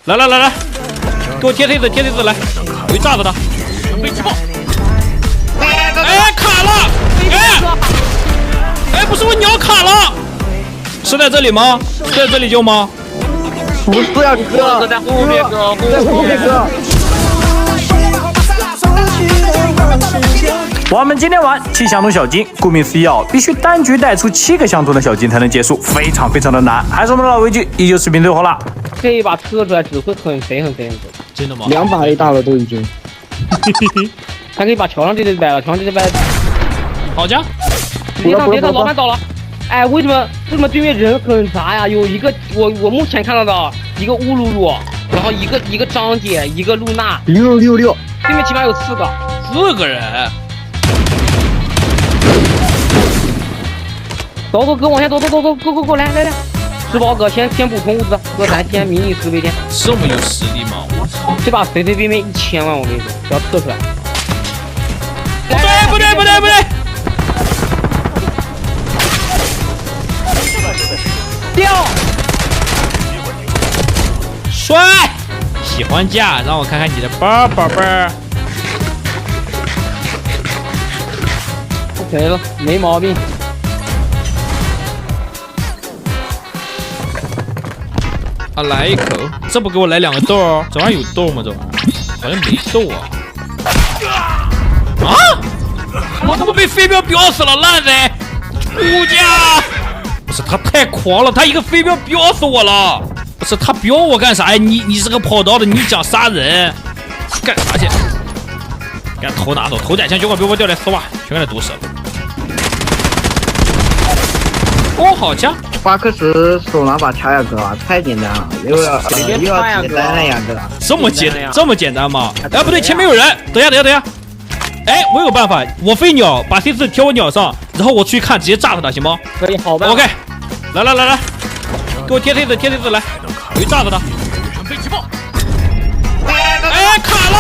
来来来来，给我贴推子，贴推子来，我去炸死他。被击爆。哎，卡了！哎，不是我鸟卡了，是在这里吗？是在这里救吗？不是呀，哥，在后面哥，后面哥。我们今天玩7相同小金，顾名思义哦，必须单局带出7个相同的小金才能结束，非常的难。还是我们的老规矩，依旧视频最后了。这一把测出来只会很肥。真的吗？2把 A 大了都已经。他可以把桥上这里掰了，桥上这里掰。好家，别上，老板倒了。哎，为什么对面人很杂呀？有一个我目前看到的一个乌鲁鲁，然后一个张姐，一个露娜666，对面起码有4个4个人。走，哥往前走，go，来，吃饱哥先补充物资，哥咱先迷你思维点。这么有实力吗？我操！这把随便1000万，我跟你说，不要测出来。不对！掉！帅！喜欢架，让我看看你的包，宝贝儿。OK 了，没毛病。啊，来一口，这不给我来2个豆儿？这玩意有豆吗？这玩意好像没豆啊！啊！我他妈被飞镖飙死了，烂人！出家！不是他太狂了，他一个飞镖飙死我了！不是他飙我干啥呀？你是个跑刀的，你想杀人？干啥去？给头拿走，头捡枪，血管别给我掉在丝袜，全给他毒死了。哦，好家伙！巴克斯手拿把掐呀哥，太简单了，又要接单了呀哥。这么简单吗？哎，不对，前面有人，等一下。哎，我有个办法，我飞鸟把 C4 贴我鸟上，然后我出去看，直接炸死他，行吗？可以，好办法。 OK， 来，给我贴推子来，我去炸死他。被击爆。哎，卡了！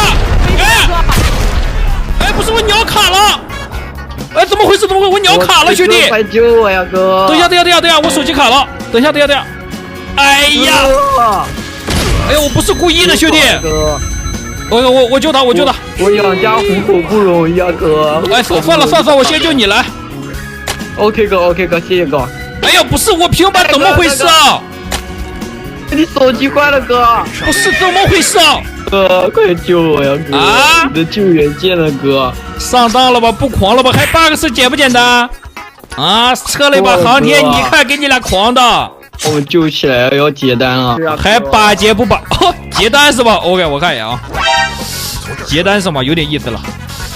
哎，不是我鸟卡了！哎，怎么回事？我鸟卡了，兄弟！快救我呀哥！等一下，我手机卡了。等一下。哎呀！哎呦，我不是故意的，兄弟。我救他。我养家糊口不容易啊哥。哎，算了，我先救你来。OK 哥，谢谢哥。哎呀，不是我平板怎么回事啊？你手机坏了哥。不是怎么回事啊？哥，快救我呀哥！啊！你的救援见了哥。上当了吧？不狂了吧？还8个是简不简单？啊，撤了一把航天，你看给你俩狂的。我们救起来要接单了，还8结不把？哦，接单是吧 ？OK， 我看一眼啊。接单是吗？有点意思了。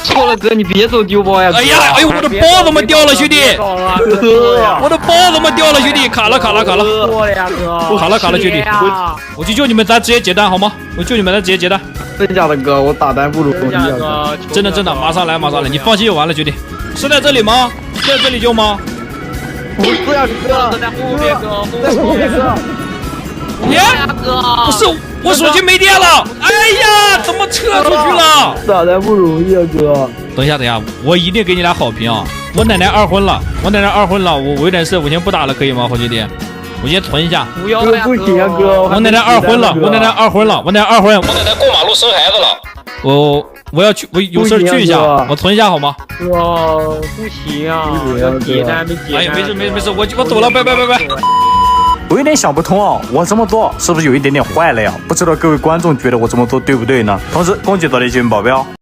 错了哥，你别走丢包呀！哎呀，我的包怎么掉了，兄弟？我的包怎么掉了，兄弟？卡了！错了呀哥！卡了，兄弟！我去救你们，咱直接接单好吗？我救你们，咱直接接单。真假的哥，我打单不如你啊！真的，马上来！你放心就完了，兄弟。是在这里吗？是在这里救吗？不是呀哥，在后面哥。不是，我手机没电了！哎呀，怎么撤出去了？打单不容易啊哥！等一下，我一定给你俩好评啊！我奶奶二婚了，我有点事，我先不打了，可以吗，好兄弟？我先存一下。不要呀，不行啊哥！我奶奶二婚，我奶奶过马路生孩子了。我要去，我有事去一下，我存一下好吗？哇，不行啊！接单没接单。哎呀，没事，我走了，拜。我有点想不通哦，我这么做是不是有一点坏了呀？不知道各位观众觉得我这么做对不对呢？同时，恭喜昨天新闻保镖。